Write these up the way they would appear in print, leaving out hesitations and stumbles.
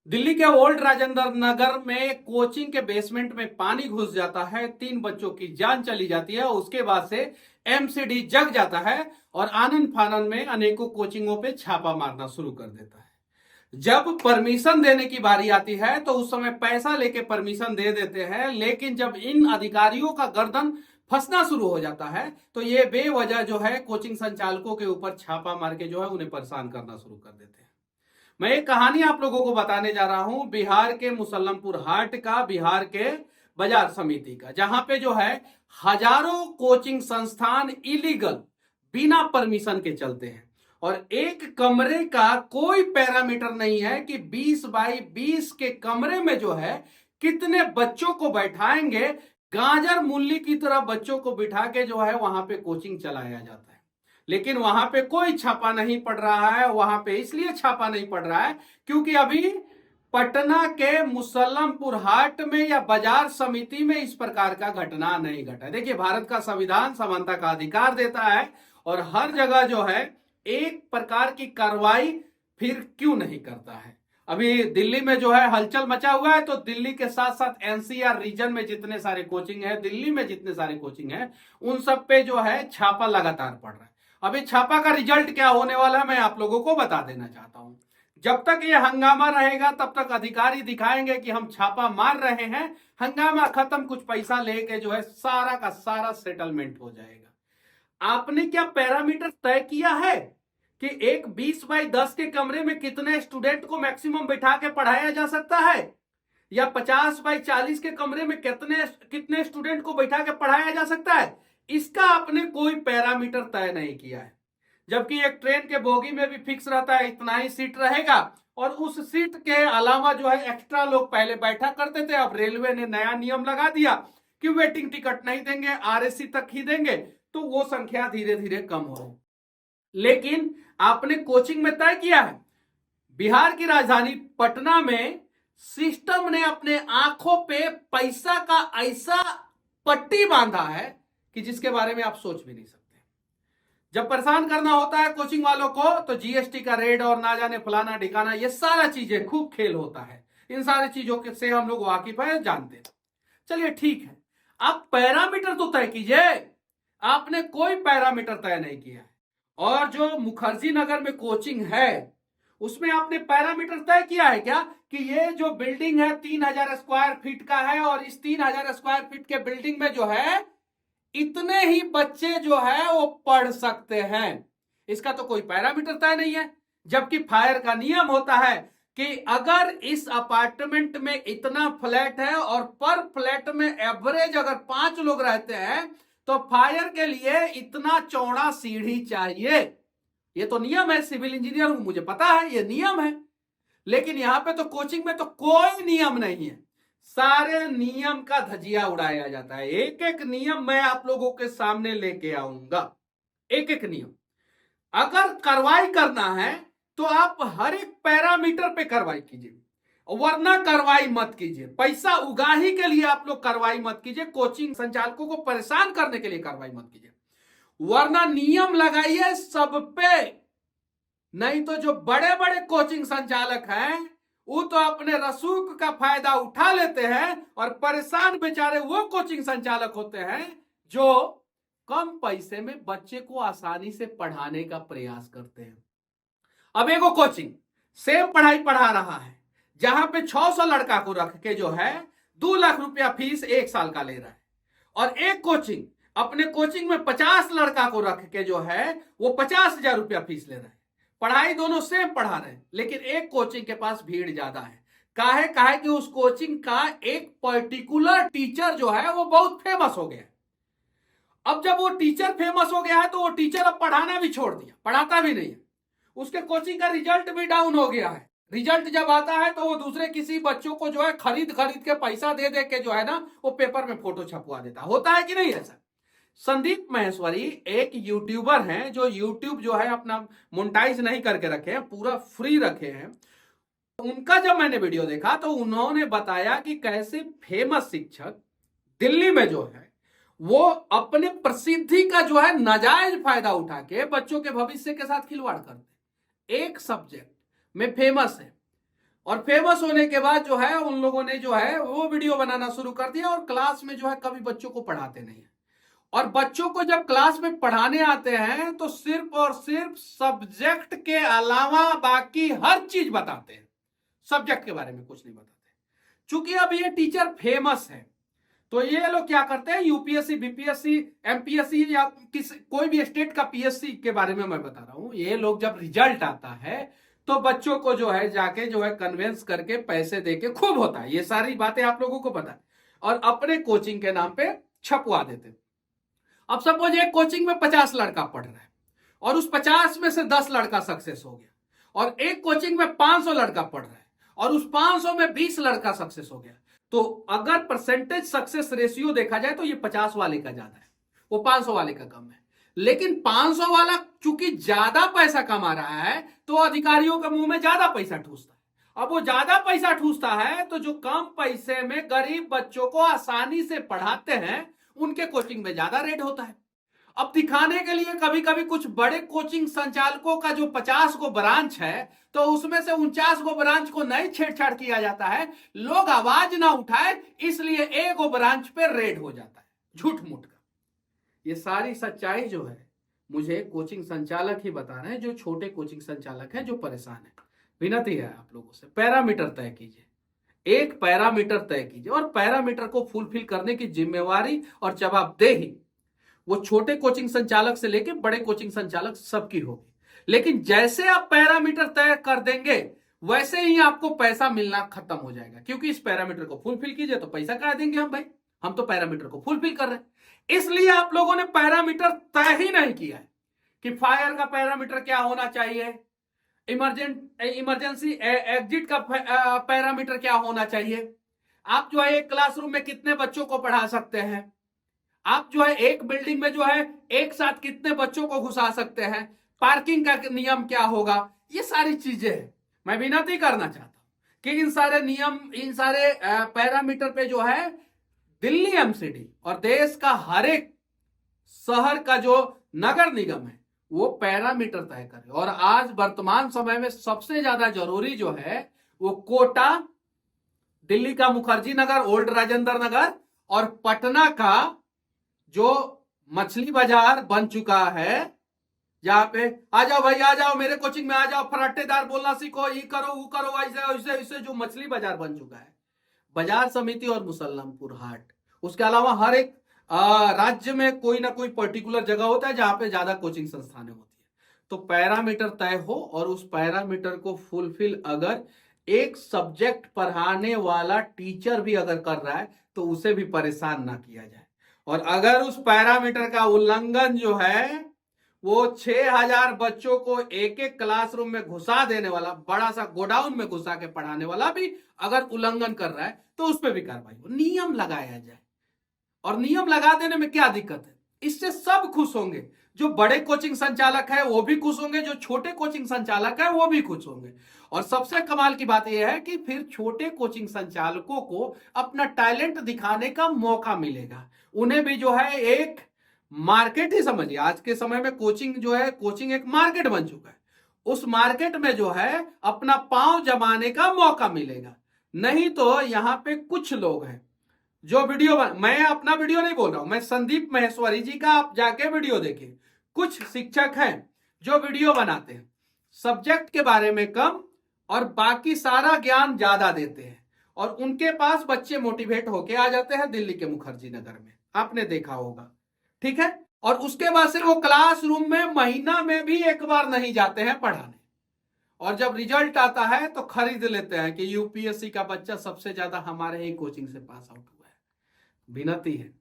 दिल्ली के ओल्ड राजेंद्र नगर में कोचिंग के बेसमेंट में पानी घुस जाता है, 3 बच्चों की जान चली जाती है। उसके बाद से एमसीडी जग जाता है और आनन फानन में अनेकों कोचिंगों पे छापा मारना शुरू कर देता है। जब परमिशन देने की बारी आती है तो उस समय पैसा लेके परमिशन दे देते हैं, लेकिन जब इन अधिकारियों का गर्दन फंसना शुरू हो जाता है तो ये बेवजह जो है कोचिंग संचालकों के ऊपर छापा मार के जो है उन्हें परेशान करना शुरू कर देते हैं। मैं एक कहानी आप लोगों को बताने जा रहा हूं बिहार के मुसल्लमपुर हाट का, बिहार के बाजार समिति का, जहां पे जो है हजारों कोचिंग संस्थान इलीगल बिना परमिशन के चलते हैं और एक कमरे का कोई पैरामीटर नहीं है कि 20 बाई 20 के कमरे में जो है कितने बच्चों को बैठाएंगे। गाजर मूली की तरह बच्चों को बिठा के जो है वहां पे कोचिंग चलाया जाता है, लेकिन वहां पे कोई छापा नहीं पड़ रहा है। वहां पे इसलिए छापा नहीं पड़ रहा है क्योंकि अभी पटना के मुसल्लमपुर हाट में या बाजार समिति में इस प्रकार का घटना नहीं घटा। देखिए, भारत का संविधान समानता का अधिकार देता है और हर जगह जो है एक प्रकार की कार्रवाई फिर क्यों नहीं करता है। अभी दिल्ली में जो है हलचल मचा हुआ है, तो दिल्ली के साथ साथ एनसीआर रीजन में जितने सारे कोचिंग है, दिल्ली में जितने सारे कोचिंग है, उन सब पे जो है छापा लगातार पड़ रहा है। अभी छापा का रिजल्ट क्या होने वाला है मैं आप लोगों को बता देना चाहता हूं। जब तक ये हंगामा रहेगा तब तक अधिकारी दिखाएंगे कि हम छापा मार रहे हैं, हंगामा खत्म, कुछ पैसा लेके जो है सारा का सारा सेटलमेंट हो जाएगा। आपने क्या पैरामीटर तय किया है कि एक 20 बाई 10 के कमरे में कितने स्टूडेंट को मैक्सिमम बैठा के पढ़ाया जा सकता है, या 50 बाई 40 के कमरे में कितने स्टूडेंट को बैठा के पढ़ाया जा सकता है? इसका आपने कोई पैरामीटर तय नहीं किया है। जबकि एक ट्रेन के बोगी में भी फिक्स रहता है इतना ही सीट रहेगा और उस सीट के अलावा जो है एक्स्ट्रा लोग पहले बैठा करते थे। अब रेलवे ने नया नियम लगा दिया कि वेटिंग टिकट नहीं देंगे, आरएसी तक ही देंगे, तो वो संख्या धीरे धीरे कम हो रही। लेकिन आपने कोचिंग में तय किया है, बिहार की राजधानी पटना में सिस्टम ने अपने आंखों पे पैसा का ऐसा पट्टी बांधा है कि जिसके बारे में आप सोच भी नहीं सकते। जब परेशान करना होता है कोचिंग वालों को तो जीएसटी का रेड और ना जाने फलाना ठिकाना, ये सारा चीजें खूब खेल होता है। इन सारी चीजों से हम लोग वाकिफ है, जानते हैं। चलिए ठीक है, आप पैरामीटर तो तय कीजिए। आपने कोई पैरामीटर तय नहीं किया है। और जो मुखर्जी नगर में कोचिंग है उसमें आपने पैरामीटर तय किया है क्या कि ये जो बिल्डिंग है 3000 स्क्वायर फीट का है और इस 3000 स्क्वायर फीट के बिल्डिंग में जो है इतने ही बच्चे जो है वो पढ़ सकते हैं? इसका तो कोई पैरामीटर तय नहीं है। जबकि फायर का नियम होता है कि अगर इस अपार्टमेंट में इतना फ्लैट है और पर फ्लैट में एवरेज अगर 5 लोग रहते हैं तो फायर के लिए इतना चौड़ा सीढ़ी चाहिए। ये तो नियम है, सिविल इंजीनियर हूं, मुझे पता है ये नियम है। लेकिन यहां पे तो कोचिंग में तो कोई नियम नहीं है, सारे नियम का धजिया उड़ाया जाता है। एक एक नियम मैं आप लोगों के सामने लेके आऊंगा, एक एक नियम। अगर कार्रवाई करना है तो आप हर एक पैरामीटर पे कार्रवाई कीजिए, वरना कार्रवाई मत कीजिए। पैसा उगाही के लिए आप लोग कार्रवाई मत कीजिए, कोचिंग संचालकों को परेशान करने के लिए कार्रवाई मत कीजिए, वरना नियम लगाइए सब पे। नहीं तो जो बड़े बड़े कोचिंग संचालक हैं वो तो अपने रसूख का फायदा उठा लेते हैं और परेशान बेचारे वो कोचिंग संचालक होते हैं जो कम पैसे में बच्चे को आसानी से पढ़ाने का प्रयास करते हैं। अब एगो कोचिंग सेम पढ़ाई पढ़ा रहा है जहां पे 600 लड़का को रख के जो है 2 लाख रुपया फीस 1 साल का ले रहा है, और एक कोचिंग अपने कोचिंग में 50 लड़का को रख के जो है वो 50,000 रुपया फीस ले रहा है। पढ़ाई दोनों सेम पढ़ा रहे हैं, लेकिन एक कोचिंग के पास भीड़ ज्यादा है। काहे कि उस कोचिंग का एक पर्टिकुलर टीचर जो है वो बहुत फेमस हो गया। अब जब वो टीचर फेमस हो गया है तो वो टीचर अब पढ़ाना भी छोड़ दिया, पढ़ाता भी नहीं है। उसके कोचिंग का रिजल्ट भी डाउन हो गया है। रिजल्ट जब आता है तो वो दूसरे किसी बच्चों को जो है खरीद के पैसा दे दे के जो है ना वो पेपर में फोटो छपवा देता। होता है कि नहीं ऐसा? संदीप माहेश्वरी एक यूट्यूबर हैं जो यूट्यूब जो है अपना मोनेटाइज नहीं करके रखे हैं, पूरा फ्री रखे हैं। उनका जब मैंने वीडियो देखा तो उन्होंने बताया कि कैसे फेमस शिक्षक दिल्ली में जो है वो अपने प्रसिद्धि का जो है नाजायज फायदा उठा के बच्चों के भविष्य के साथ खिलवाड़ करते। एक सब्जेक्ट में फेमस है और फेमस होने के बाद जो है उन लोगों ने जो है वो वीडियो बनाना शुरू कर दिया और क्लास में जो है कभी बच्चों को पढ़ाते नहीं है। और बच्चों को जब क्लास में पढ़ाने आते हैं तो सिर्फ और सिर्फ सब्जेक्ट के अलावा बाकी हर चीज बताते हैं, सब्जेक्ट के बारे में कुछ नहीं बताते। चूंकि अब ये टीचर फेमस है तो ये लोग क्या करते हैं, यूपीएससी, बीपीएससी, एमपीएससी या कोई भी स्टेट का पीएससी के बारे में मैं बता रहा हूं, ये लोग जब रिजल्ट आता है तो बच्चों को जो है जाके जो है कन्वेंस करके पैसे देके खूब होता है, ये सारी बातें आप लोगों को पता है, और अपने कोचिंग के नाम पे छपवा देते। अब सपोज एक कोचिंग में 50 लड़का पढ़ रहा है और उस 50 में से 10 लड़का सक्सेस हो गया, और एक कोचिंग में 500 लड़का पढ़ रहा है और उस 500 में 20 लड़का सक्सेस हो गया, तो अगर परसेंटेज सक्सेस रेशियो देखा जाए तो ये 50 वाले का ज्यादा है, वो 500 वाले का कम है। लेकिन 500 वाला चूंकि ज्यादा पैसा कमा रहा है तो अधिकारियों के मुंह में ज्यादा पैसा ठूसता है। अब वो ज्यादा पैसा ठूसता है तो जो कम पैसे में गरीब बच्चों को आसानी से पढ़ाते हैं उनके कोचिंग में ज्यादा रेट होता है। अब दिखाने के लिए कभी कभी कुछ बड़े कोचिंग संचालकों का जो 50 गो ब्रांच है तो उसमें से 49 गो ब्रांच को नहीं छेड़छाड़ किया जाता है, लोग आवाज ना उठाए इसलिए एक गो ब्रांच पे रेड हो जाता है झूठ मूठ का। ये सारी सच्चाई जो है मुझे कोचिंग संचालक ही बता रहे हैं, जो छोटे कोचिंग संचालक हैं जो परेशान है। विनती है आप लोगों से, पैरामीटर तय कीजिए, एक पैरामीटर तय कीजिए, और पैरामीटर को फुलफिल करने की जिम्मेवारी और जवाबदेही वो छोटे कोचिंग संचालक से लेकर बड़े कोचिंग संचालक सबकी होगी। लेकिन जैसे आप पैरामीटर तय कर देंगे वैसे ही आपको पैसा मिलना खत्म हो जाएगा, क्योंकि इस पैरामीटर को फुलफिल कीजिए तो पैसा कहा देंगे हम, भाई हम तो पैरामीटर को फुलफिल कर रहे हैं। इसलिए आप लोगों ने पैरामीटर तय ही नहीं किया है कि फायर का पैरामीटर क्या होना चाहिए, इमरजेंसी एग्जिट का पैरामीटर क्या होना चाहिए, आप जो है एक क्लासरूम में कितने बच्चों को पढ़ा सकते हैं, आप जो है एक बिल्डिंग में जो है एक साथ कितने बच्चों को घुसा सकते हैं, पार्किंग का नियम क्या होगा, ये सारी चीजें हैं। मैं विनती करना चाहता हूं कि इन सारे नियम, इन सारे पैरामीटर पे जो है दिल्ली एमसीडी और देश का हर एक शहर का जो नगर निगम है वो पैरामीटर तय करे। और आज वर्तमान समय में सबसे ज्यादा जरूरी जो है वो कोटा, दिल्ली का मुखर्जी नगर, ओल्ड राजेंद्र नगर, और पटना का जो मछली बाजार बन चुका है, जहां पे आ जाओ भाई, आ जाओ मेरे कोचिंग में आ जाओ, फराटेदार बोलना सीखो, ये करो वो करो, ऐसे ऐसे जो मछली बाजार बन चुका है, बाजार समिति और मुसल्लमपुर हाट। उसके अलावा हर एक राज्य में कोई ना कोई पर्टिकुलर जगह होता है जहां पे ज्यादा कोचिंग संस्थानें होती है। तो पैरामीटर तय हो और उस पैरामीटर को फुलफिल अगर एक सब्जेक्ट पढ़ाने वाला टीचर भी अगर कर रहा है तो उसे भी परेशान ना किया जाए। और अगर उस पैरामीटर का उल्लंघन जो है वो 6000 बच्चों को एक एक क्लासरूम में घुसा देने वाला, बड़ा सा गोडाउन में घुसा के पढ़ाने वाला भी अगर उल्लंघन कर रहा है तो उस पर भी कार्रवाई हो, नियम लगाया जाए। और नियम लगा देने में क्या दिक्कत है, इससे सब खुश होंगे, जो बड़े कोचिंग संचालक है वो भी खुश होंगे, जो छोटे कोचिंग संचालक है वो भी खुश होंगे। और सबसे कमाल की बात यह है कि फिर छोटे कोचिंग संचालकों को अपना टैलेंट दिखाने का मौका मिलेगा। उन्हें भी जो है एक मार्केट ही समझिए, आज के समय में कोचिंग जो है, कोचिंग एक मार्केट बन चुका है, उस मार्केट में जो है अपना पांव जमाने का मौका मिलेगा। नहीं तो यहां पे कुछ लोग हैं जो मैं अपना वीडियो नहीं बोल रहा हूं, मैं संदीप महेश्वरी जी का आप जाके वीडियो देखिए। कुछ शिक्षक हैं जो वीडियो बनाते हैं, सब्जेक्ट के बारे में कम और बाकी सारा ज्ञान ज्यादा देते हैं, और उनके पास बच्चे मोटिवेट होके आ जाते हैं दिल्ली के मुखर्जी नगर में, आपने देखा होगा, ठीक है। और उसके बाद से वो क्लासरूम में महीना में भी एक बार नहीं जाते हैं पढ़ाने, और जब रिजल्ट आता है तो खरीद लेते हैं कि यूपीएससी का बच्चा सबसे ज्यादा हमारे ही कोचिंग से पास आउट हुआ है। विनती है,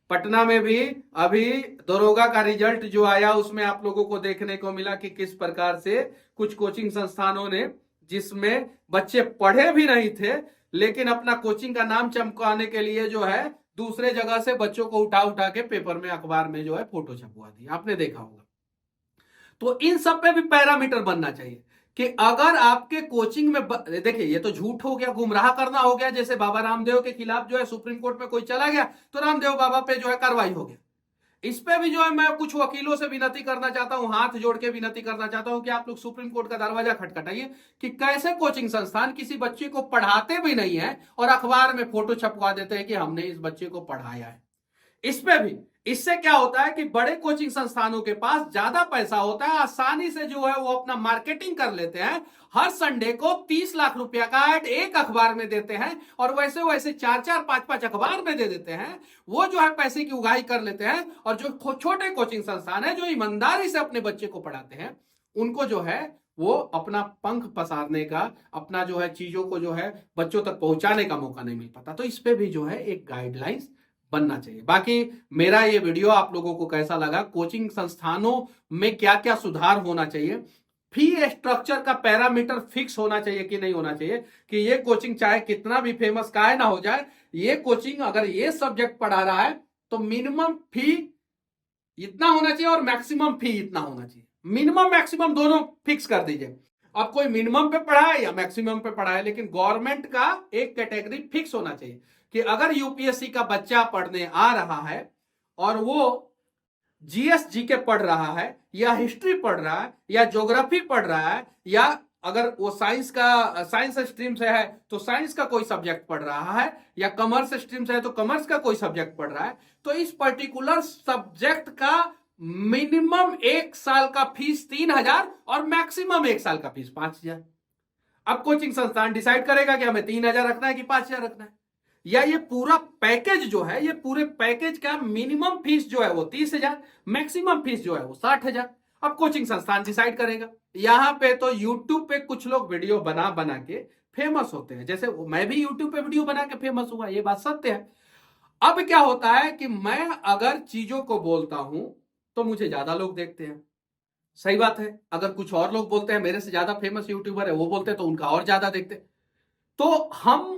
पटना में भी अभी दरोगा का रिजल्ट जो आया उसमें आप लोगों को देखने को मिला कि किस प्रकार से कुछ कोचिंग संस्थानों ने, जिसमें बच्चे पढ़े भी नहीं थे लेकिन अपना कोचिंग का नाम चमकाने के लिए जो है दूसरे जगह से बच्चों को उठा उठा के पेपर में, अखबार में जो है फोटो छपवा दी, आपने देखा होगा। तो इन सब पे भी पैरामीटर बनना चाहिए कि अगर आपके कोचिंग में देखिए, ये तो झूठ हो गया, गुमराह करना हो गया। जैसे बाबा रामदेव के खिलाफ जो है सुप्रीम कोर्ट में कोई चला गया तो रामदेव बाबा पे जो है कार्रवाई हो गया, इस पे भी जो है मैं कुछ वकीलों से विनती करना चाहता हूं, हाथ जोड़ के विनती करना चाहता हूं कि आप लोग सुप्रीम कोर्ट का दरवाजा खटखटाइए कि कैसे कोचिंग संस्थान किसी बच्चे को पढ़ाते भी नहीं है और अखबार में फोटो छपवा देते हैं कि हमने इस बच्चे को पढ़ाया है। इस पे भी इससे क्या होता है कि बड़े कोचिंग संस्थानों के पास ज्यादा पैसा होता है, आसानी से जो है वो अपना मार्केटिंग कर लेते हैं। हर संडे को 30 लाख रुपया का ऐड एक अखबार में देते हैं और वैसे वैसे 4-4 5-5 अखबार में दे देते हैं। वो जो है पैसे की उगाही कर लेते हैं और जो छोटे कोचिंग संस्थान है जो ईमानदारी से अपने बच्चे को पढ़ाते हैं उनको जो है वो अपना पंख पसारने का, अपना जो है चीजों को जो है बच्चों तक पहुंचाने का मौका नहीं मिल पाता। तो इस पे भी जो है एक गाइडलाइंस बनना चाहिए। बाकी मेरा ये वीडियो आप लोगों को कैसा लगा, कोचिंग संस्थानों में क्या क्या सुधार होना चाहिए, फी स्ट्रक्चर का पैरामीटर फिक्स होना चाहिए कि नहीं होना चाहिए, कि ये कोचिंग चाहे कितना भी फेमस काहे ना हो जाए, ये कोचिंग अगर ये सब्जेक्ट पढ़ा रहा है तो मिनिमम फी इतना होना चाहिए और मैक्सिमम फी इतना होना चाहिए। मिनिमम मैक्सिमम दोनों फिक्स कर दीजिए। अब कोई मिनिमम पे पढ़ाए या मैक्सिमम पे पढ़ाए, लेकिन गवर्नमेंट का एक कैटेगरी फिक्स होना चाहिए कि अगर यूपीएससी का बच्चा पढ़ने आ रहा है और वो जीएस जीके पढ़ रहा है या हिस्ट्री पढ़ रहा है या ज्योग्राफी पढ़ रहा है या अगर वो साइंस स्ट्रीम से है तो साइंस का कोई सब्जेक्ट पढ़ रहा है या कॉमर्स स्ट्रीम से है तो कॉमर्स का कोई सब्जेक्ट पढ़ रहा है, तो इस पर्टिकुलर सब्जेक्ट का मिनिमम 1 साल का फीस 3,000 और मैक्सिमम 1 साल का फीस 5,000। अब कोचिंग संस्थान डिसाइड करेगा कि हमें 3,000 रखना है कि 5,000 रखना है, या ये पूरा पैकेज जो है, ये पूरे पैकेज का मिनिमम फीस जो है वो 30,000, मैक्सिमम फीस जो है वो 60,000। अब कोचिंग संस्थान डिसाइड करेगा। यहां पे तो यूट्यूब पे कुछ लोग वीडियो बना बना के फेमस होते हैं, जैसे मैं भी यूट्यूब पे वीडियो बना के फेमस हुआ, ये बात सत्य है। अब क्या होता है कि मैं अगर चीजों को बोलता हूं तो मुझे ज्यादा लोग देखते हैं, सही बात है। अगर कुछ और लोग बोलते हैं, मेरे से ज्यादा फेमस यूट्यूबर है, वो बोलते हैं तो उनका और ज्यादा देखते हैं। तो हम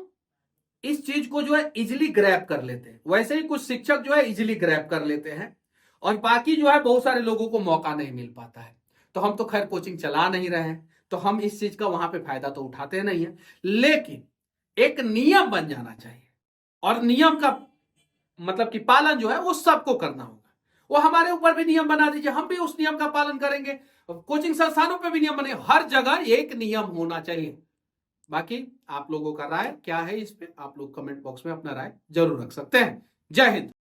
इस चीज को जो है इजिली ग्रैब कर लेते हैं, वैसे ही कुछ शिक्षक जो है इजिली ग्रैब कर लेते हैं और बाकी जो है बहुत सारे लोगों को मौका नहीं मिल पाता है। तो हम तो खैर कोचिंग चला नहीं रहे हैं तो हम इस चीज का वहां पे फायदा तो उठाते नहीं है, लेकिन एक नियम बन जाना चाहिए और नियम का मतलब कि पालन जो है वो सबको करना होगा। वो हमारे ऊपर भी नियम बना दीजिए, हम भी उस नियम का पालन करेंगे। कोचिंग संस्थानों पे भी नियम बने, हर जगह एक नियम होना चाहिए। बाकी आप लोगों का राय क्या है इस पे, आप लोग कमेंट बॉक्स में अपना राय जरूर रख सकते हैं। जय हिंद।